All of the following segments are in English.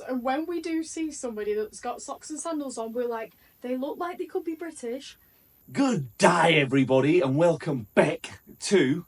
and when we do see somebody that's got socks and sandals on, we're like, they look like they could be British. Good day, everybody, and welcome back to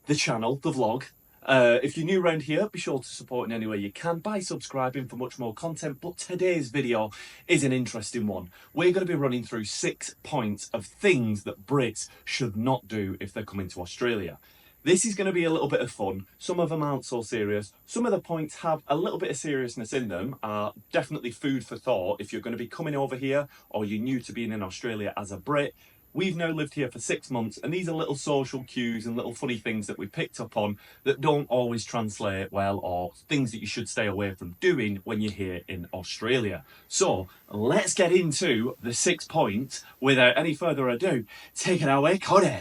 the channel, the vlog. If you're new around here, be sure to support in any way you can by subscribing for much more content. But today's video is an interesting one. We're going to be running through 6 points of things that Brits should not do if they're coming to Australia. This is going to be a little bit of fun. Some of them aren't so serious. Some of the points have a little bit of seriousness in them, are definitely food for thought if you're going to be coming over here or you're new to being in Australia as a Brit. We've now lived here for 6 months, and these are little social cues and little funny things that we picked up on that don't always translate well, or things that you should stay away from doing when you're here in Australia. So let's get into the 6 points without any further ado. Take it away, Cody.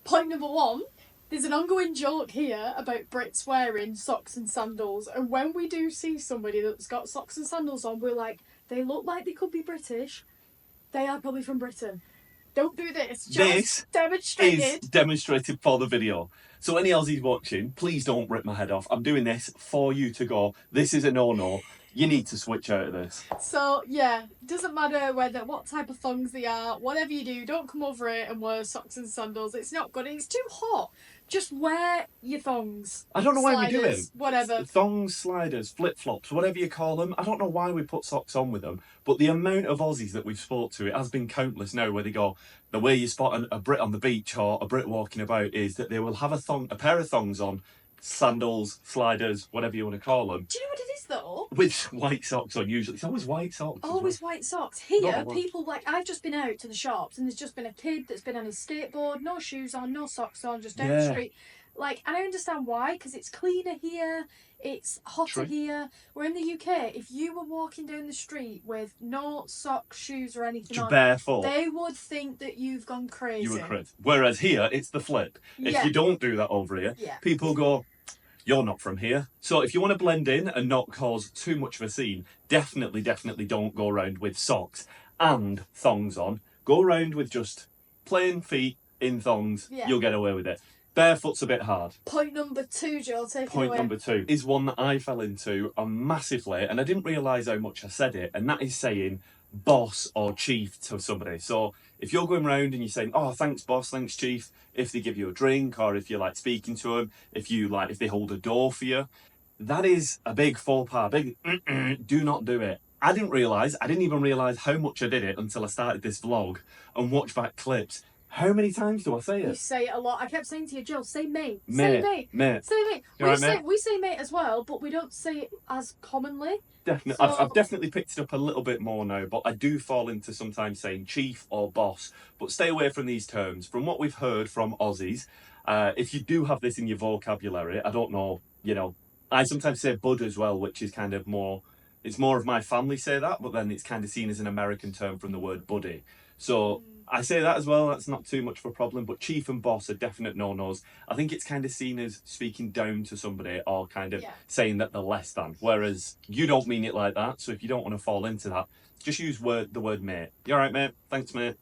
Point number 1. There's an ongoing joke here about Brits wearing socks and sandals, and when we do see somebody that's got socks and sandals on, we're like, they look like they could be British. They are probably from Britain. Don't do this. Just demonstrated. Is demonstrated for the video. So any Aussies watching, please don't rip my head off. I'm doing this for you to go, this is a no-no. You need to switch out of this. So, yeah, doesn't matter what type of thongs they are, whatever you do, don't come over it and wear socks and sandals. It's not good. It's too hot. Just wear your thongs. I don't know why we do it. Whatever. Thongs, sliders, flip-flops, whatever you call them. I don't know why we put socks on with them, but the amount of Aussies that we've spoke to, it has been countless now, where they go, the way you spot a Brit on the beach or a Brit walking about is that they will have a pair of thongs on, sandals, sliders, whatever you want to call them. Do you know what it is though? With white socks on usually. It's always white socks. Always white socks. Here, people, like, I've just been out to the shops and there's just been a kid that's been on his skateboard, no shoes on, no socks on, just down the street. Like, and I understand why, because it's cleaner here, it's hotter here. We're in the UK. If you were walking down the street with no socks, shoes or anything on, barefoot, they would think that you've gone crazy. You were crazy. Whereas here, it's the flip. If you don't do that over here, people go, you're not from here. So if you want to blend in and not cause too much of a scene, definitely don't go around with socks and thongs on. Go around with just plain feet in thongs. You'll get away with it. Barefoot's a bit hard. Point number 2, Joe, take it away. Point number 2 is one that I fell into massively, and I didn't realise how much I said it, and that is saying boss or chief to somebody. So if you're going round and you're saying, oh, thanks boss, thanks chief, if they give you a drink, or if you're like speaking to them, if they hold a door for you, that is a big faux pas, do not do it. I didn't even realise how much I did it until I started this vlog and watched back clips. How many times do I say it? You say it a lot. I kept saying to you, Jill, say mate. Mate. Say mate. Mate. Say mate. Mate? We say mate as well, but we don't say it as commonly. Definitely. So, I've definitely picked it up a little bit more now, but I do fall into sometimes saying chief or boss. But stay away from these terms. From what we've heard from Aussies, if you do have this in your vocabulary, I don't know, I sometimes say bud as well, which is kind of more, it's more of my family say that, but then it's kind of seen as an American term from the word buddy. So I say that as well, that's not too much of a problem, but chief and boss are definite no-nos. I think it's kind of seen as speaking down to somebody or kind of saying that they're less than, whereas you don't mean it like that, so if you don't want to fall into that, just use the word mate. You alright mate? Thanks mate.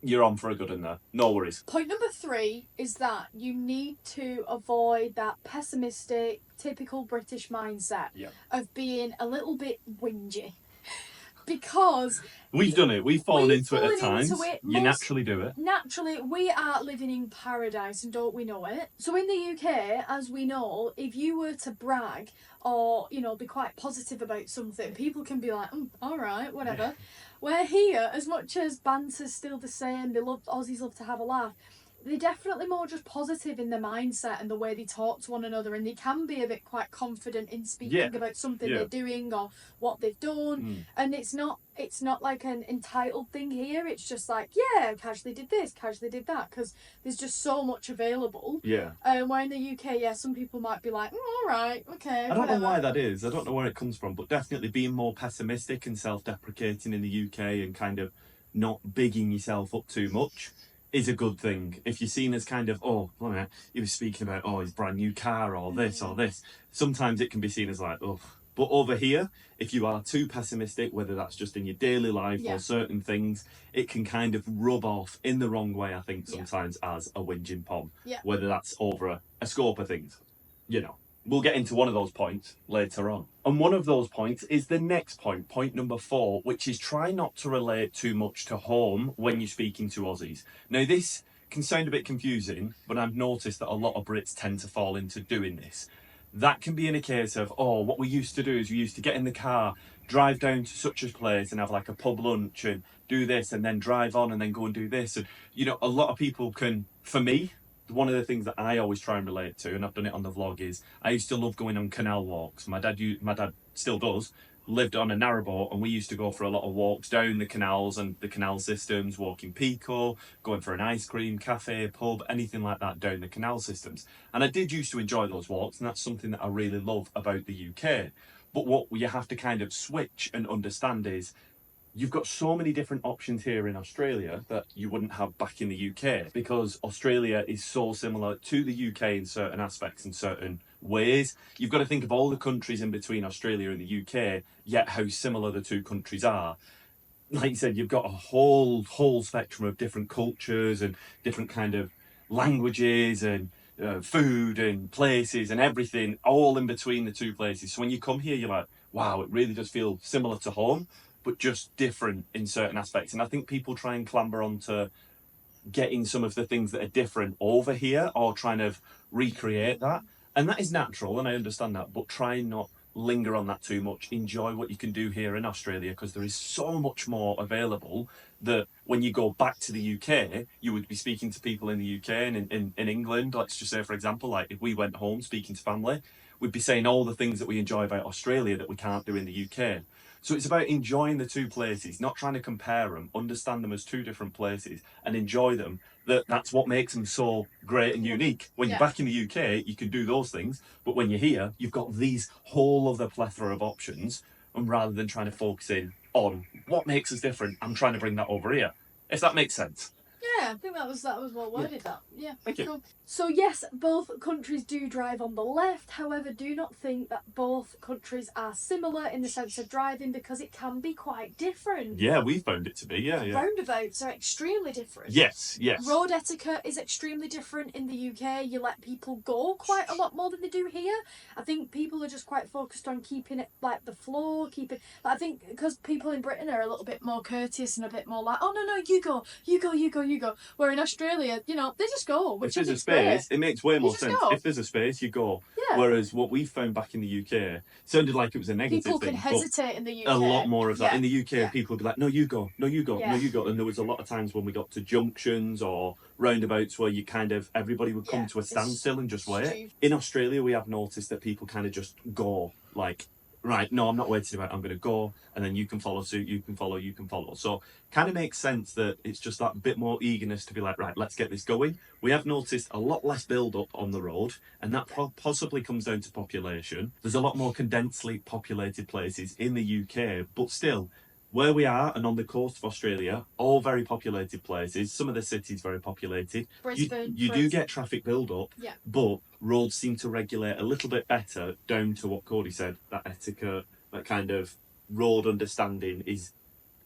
You're on for a good one there. No worries. Point number 3 is that you need to avoid that pessimistic, typical British mindset of being a little bit whingy. Because we've done it. We've fallen into it at times. You naturally do it. Naturally, we are living in paradise, and don't we know it? So in the UK, as we know, if you were to brag or, be quite positive about something, people can be like, all right, whatever. Where here, as much as banter's still the same, Aussies love to have a laugh, they're definitely more just positive in their mindset and the way they talk to one another, and they can be a bit quite confident in speaking about something they're doing or what they've done. And it's not like an entitled thing here. It's just like, casually did this, casually did that, because there's just so much available. Where in the UK, some people might be like, all right, okay, I don't know why that is. I don't know where it comes from, but definitely being more pessimistic and self-deprecating in the UK and kind of not bigging yourself up too much is a good thing. If you're seen as kind of, he was speaking about, his brand new car or this or this, sometimes it can be seen as like, But over here, if you are too pessimistic, whether that's just in your daily life or certain things, it can kind of rub off in the wrong way, I think, sometimes as a whinging pom. Whether that's over a scope of things, we'll get into one of those points later on. And one of those points is the next point, point number 4, which is try not to relate too much to home when you're speaking to Aussies. Now, this can sound a bit confusing, but I've noticed that a lot of Brits tend to fall into doing this. That can be in a case of, oh, what we used to do is we used to get in the car, drive down to such a place and have like a pub lunch and do this and then drive on and then go and do this. And, you know, a lot of people can, for me, one of the things that I always try and relate to, and I've done it on the vlog, is I used to love going on canal walks. My dad still does, lived on a narrowboat, and we used to go for a lot of walks down the canals and the canal systems, walking Picco, going for an ice cream cafe, pub, anything like that down the canal systems. And I did used to enjoy those walks, and that's something that I really love about the UK. But what you have to kind of switch and understand is you've got so many different options here in Australia that you wouldn't have back in the UK, because Australia is so similar to the UK in certain aspects, in certain ways. You've got to think of all the countries in between Australia and the UK, yet how similar the two countries are. Like you said, you've got a whole spectrum of different cultures and different kind of languages and food and places and everything all in between the two places. So when you come here, you're like, wow, it really does feel similar to home, but just different in certain aspects. And I think people try and clamber onto getting some of the things that are different over here or trying to recreate that. And that is natural, and I understand that, but try and not linger on that too much. Enjoy what you can do here in Australia, because there is so much more available that when you go back to the UK, you would be speaking to people in the UK and in England. Let's just say, for example, like if we went home speaking to family, we'd be saying all the things that we enjoy about Australia that we can't do in the UK. So it's about enjoying the two places, not trying to compare them, understand them as two different places and enjoy them. That's what makes them so great and unique. When you're back in the UK, you can do those things, but when you're here, you've got these whole other plethora of options, and rather than trying to focus in on what makes us different, I'm trying to bring that over here, if that makes sense. Yeah, I think that was well worded. That. Yeah. Thank you. Cool. So yes, both countries do drive on the left. However, do not think that both countries are similar in the sense of driving, because it can be quite different. Yeah, we found it to be. Yeah. Roundabouts are extremely different. Yes. Road etiquette is extremely different in the UK. You let people go quite a lot more than they do here. I think people are just quite focused on keeping it like the flow, I think because people in Britain are a little bit more courteous and a bit more like, oh no, you go. Where in Australia, you know, they just go. Which if there's a space, it makes way more sense. If there's a space, you go. Yeah. Whereas what we found back in the UK sounded like it was a negative people thing. People can hesitate in the UK. A lot more of that. In the UK, people would be like, no, you go. And there was a lot of times when we got to junctions or roundabouts where everybody would come to a standstill and just wait. In Australia, we have noticed that people kind of just go, like, right, no, I'm not waiting about it, I'm going to go, and then you can follow suit, you can follow. So kind of makes sense that it's just that bit more eagerness to be like, right, let's get this going. We have noticed a lot less build-up on the road, and that possibly comes down to population. There's a lot more condensely populated places in the UK, but still, where we are and on the coast of Australia, all very populated places. Some of the cities very populated. Brisbane, you do get traffic build-up, but roads seem to regulate a little bit better down to what Cody said, that etiquette, that kind of road understanding is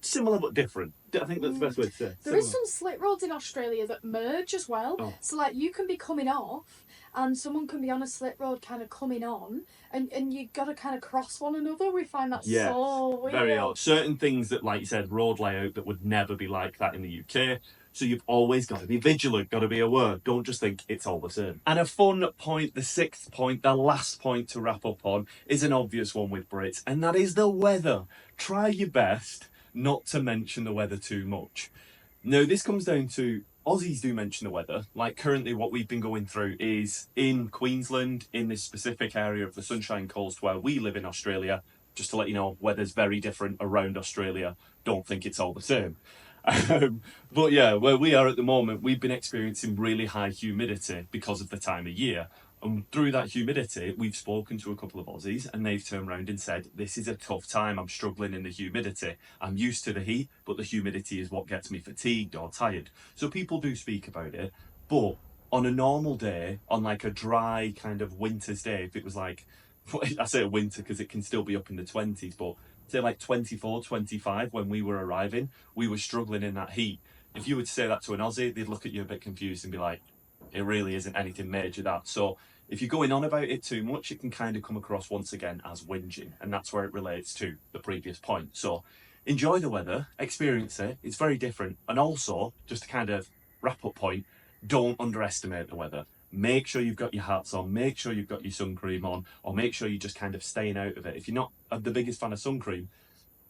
similar but different. I think that's the best way to say it. There is some slit roads in Australia that merge as well. Oh. So like you can be coming off and someone can be on a slit road kind of coming on, and you got to kind of cross one another. We find that so weird. Very odd. Certain things that, like you said, road layout that would never be like that in the UK. So you've always got to be vigilant, got to be aware. Don't just think it's all the same. And a fun point, the 6th point, the last point to wrap up on, is an obvious one with Brits, and that is the weather. Try your best not to mention the weather too much. Now, this comes down to Aussies do mention the weather. Like currently what we've been going through is in Queensland, in this specific area of the Sunshine Coast where we live in Australia. Just to let you know, weather's very different around Australia. Don't think it's all the same. But yeah, where we are at the moment, we've been experiencing really high humidity because of the time of year. And through that humidity, we've spoken to a couple of Aussies and they've turned around and said, this is a tough time, I'm struggling in the humidity. I'm used to the heat, but the humidity is what gets me fatigued or tired. So people do speak about it, but on a normal day, on like a dry kind of winter's day, if it was like, I say winter because it can still be up in the 20s, but say like 24, 25 when we were arriving, we were struggling in that heat. If you were to say that to an Aussie, they'd look at you a bit confused and be like, it really isn't anything major that. So If you're going on about it too much, it can kind of come across once again as whinging, and that's where it relates to the previous point. So enjoy the weather, experience it, it's very different. And also, just to kind of wrap up point, don't underestimate the weather. Make sure you've got your hats on, make sure you've got your sun cream on, or make sure you're just kind of staying out of it. If you're not the biggest fan of sun cream,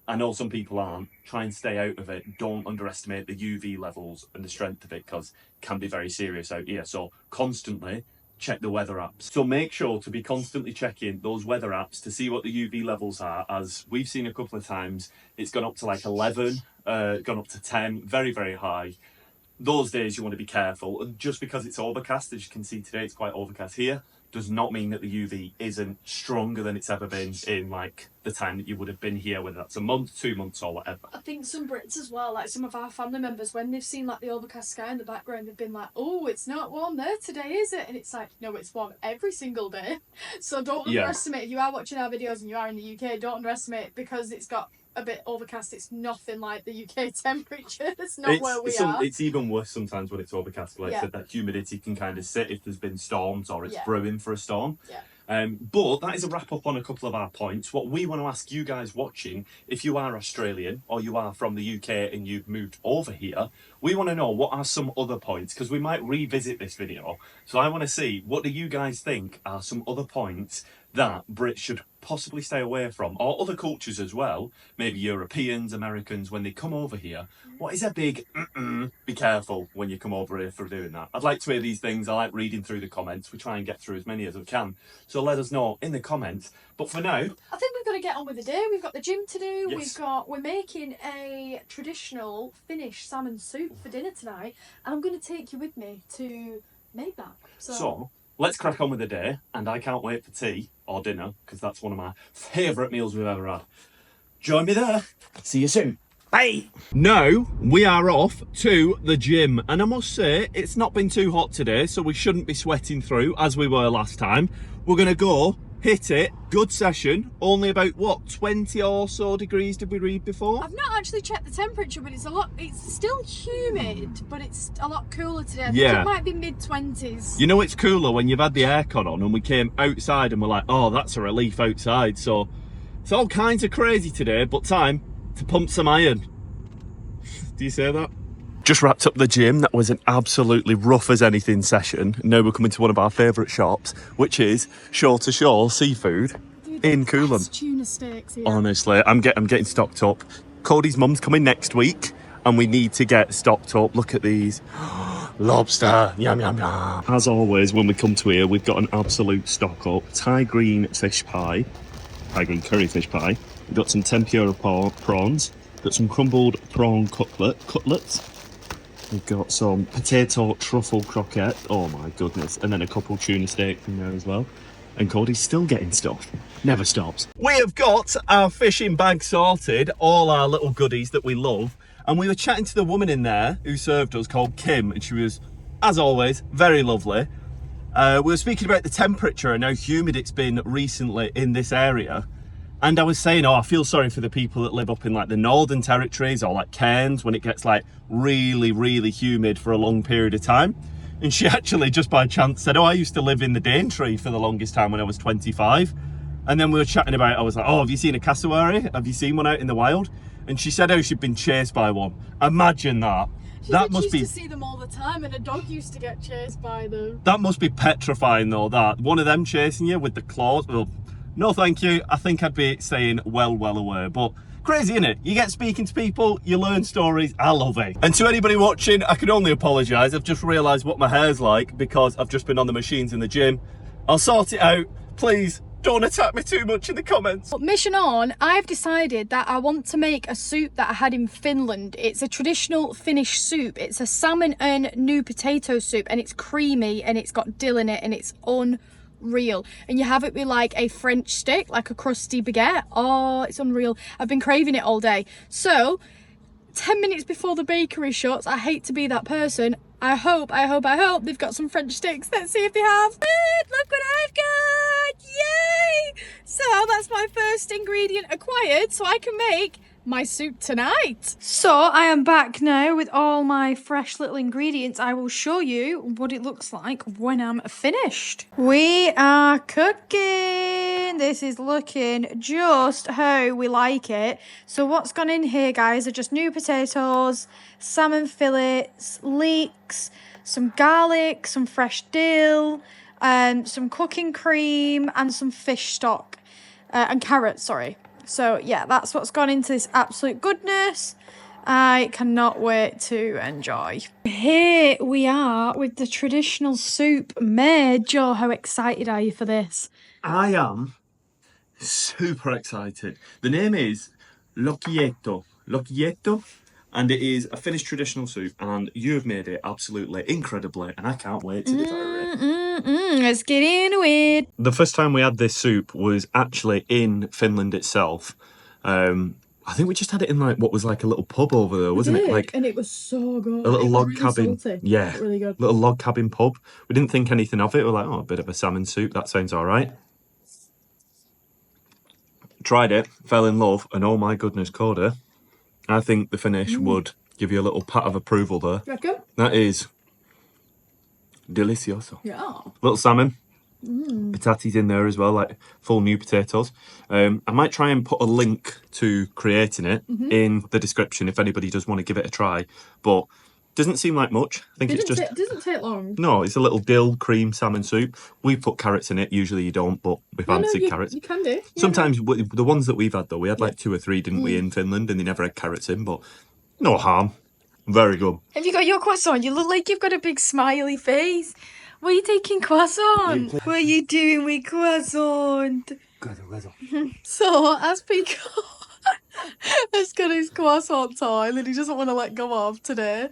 I know some people aren't, try and stay out of it. Don't underestimate the UV levels and the strength of it, because it can be very serious out here. So constantly check the weather apps. So make sure to be constantly checking those weather apps to see what the UV levels are. As we've seen a couple of times, it's gone up to like 11, gone up to 10, very, very high. Those days you want to be careful. And just because it's overcast, as you can see today, it's quite overcast here, does not mean that the UV isn't stronger than it's ever been in like the time that you would have been here, whether that's a month, 2 months or whatever. I think some Brits as well, like some of our family members, when they've seen like the overcast sky in the background, they've been like, oh, it's not warm there today, is it? And it's like, no, it's warm every single day. So don't underestimate, if you are watching our videos and you are in the UK, don't underestimate because it's got a bit overcast. It's nothing like the UK temperature. It's not where we are. It's even worse sometimes when it's overcast. Like I said, that humidity can kind of sit if there's been storms or it's brewing for a storm. But that is a wrap up on a couple of our points. What we want to ask you guys watching, if you are Australian or you are from the UK and you've moved over here, we want to know what are some other points, because we might revisit this video. So I want to see, what do you guys think are some other points that Brits should possibly stay away from, or other cultures as well, maybe Europeans, Americans, when they come over here? What is a big be careful when you come over here for doing that? I'd like to hear these things. I like reading through the comments. We try and get through as many as we can, so let us know in the comments. But for now, I think we've got to get on with the day. We've got the gym to do. We're making a traditional Finnish salmon soup for dinner tonight, and I'm going to take you with me to make that. So let's crack on with the day, and I can't wait for tea or dinner, because that's one of my favourite meals we've ever had. Join me there. See you soon. Bye. Now we are off to the gym, and I must say it's not been too hot today, so we shouldn't be sweating through as we were last time. We're going to go hit it. Good session. Only about, what, 20 or so degrees did we read before? I've not actually checked the temperature, but it's still humid, but it's a lot cooler today. I think it might be mid-20s. You know it's cooler when you've had the aircon on and we came outside and we're like, oh, that's a relief outside. So it's all kinds of crazy today, but time to pump some iron. Do you say that? Just wrapped up the gym. That was an absolutely rough as anything session. Now we're coming to one of our favourite shops, which is Shore to Shore Seafood in Coolum. Tuna steaks here. Honestly, I'm getting stocked up. Cody's mum's coming next week, and we need to get stocked up. Look at these. Lobster. Yum, yum, yum. As always, when we come to here, we've got an absolute stock up. Thai green fish pie. Thai green curry fish pie. We've got some tempura prawns. Got some crumbled prawn cutlets. We've got some potato truffle croquette. Oh my goodness. And then a couple tuna steaks in there as well. And Cody's still getting stuff. Never stops. We have got our fishing bag sorted. All our little goodies that we love. And we were chatting to the woman in there who served us, called Kim. And she was, as always, very lovely. We were speaking about the temperature and how humid it's been recently in this area. And I was saying, oh, I feel sorry for the people that live up in like the Northern Territories or like Cairns, when it gets like really, really humid for a long period of time. And she actually, just by chance, said, oh, I used to live in the Daintree for the longest time when I was 25. And then we were chatting about it. I was like, oh, have you seen a cassowary? Have you seen one out in the wild? And she said, oh, she'd been chased by one. Imagine that. That must be. Used to see them all the time, and a dog used to get chased by them. That must be petrifying, though. That one of them chasing you with the claws. Well, no, thank you. I think I'd be staying well away. But crazy, innit? You get speaking to people, you learn stories. I love it. And to anybody watching, I can only apologise. I've just realised what my hair's like because I've just been on the machines in the gym. I'll sort it out. Please don't attack me too much in the comments. But mission on, I've decided that I want to make a soup that I had in Finland. It's a traditional Finnish soup. It's a salmon and new potato soup, and it's creamy and it's got dill in it and it's unreal. And you have it with like a French stick, like a crusty baguette. Oh, it's unreal. I've been craving it all day. So 10 minutes before the bakery shuts, I hate to be that person, I hope they've got some French sticks. Let's see if they have. Look what I've got! Yay! So that's my first ingredient acquired, so I can make my soup tonight. So I am back now with all my fresh little ingredients. I will show you what it looks like when I'm finished. We are cooking. This is looking just how we like it. So what's gone in here, guys, are just new potatoes, salmon fillets, leeks, some garlic, some fresh dill, some cooking cream, and some fish stock, and carrots, sorry. So yeah, that's what's gone into this absolute goodness. I cannot wait to enjoy. Here we are with the traditional soup made. Joe, how excited are you for this? I am super excited. The name is L'Occhietto. L'Occhietto. And it is a Finnish traditional soup, and you've made it absolutely incredibly, and I can't wait to devour it. Let's get into it. The first time we had this soup was actually in Finland itself. I think we just had it in like what was like a little pub over there, wasn't it? Like, and it was so good. a little It was log really cabin. salty. Yeah, Really good. little log cabin pub. We didn't think anything of it. We're like, oh, a bit of a salmon soup. That sounds all right. Tried it, fell in love, and oh my goodness, Coda, I think the finish would give you a little pat of approval there. You reckon? That is delicioso. Yeah. Little salmon. Patatis in there as well, like full new potatoes. I might try and put a link to creating it in the description if anybody does want to give it a try. But doesn't seem like much. I think it's just It doesn't take long. no. It's a little dill cream salmon soup. We put carrots in it. Usually you don't, but we fancied carrots. You can do. Yeah. Sometimes the ones that we've had though, we had like 2 or 3, didn't we, in Finland, and they never had carrots in. But no harm. Very good. Have you got your croissant? You look like you've got a big smiley face. What are you taking croissant? What are you doing with croissant? So, as Picco has got his croissant time and he doesn't want to let go of today.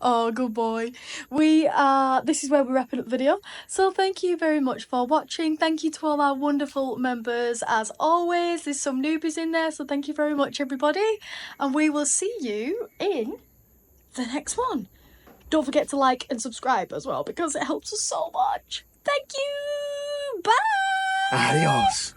Oh, good boy. This is where we're wrapping up the video. So thank you very much for watching. Thank you to all our wonderful members as always. There's some newbies in there, so thank you very much everybody. And we will see you in the next one. Don't forget to like and subscribe as well because it helps us so much. Thank you. Bye. Adios.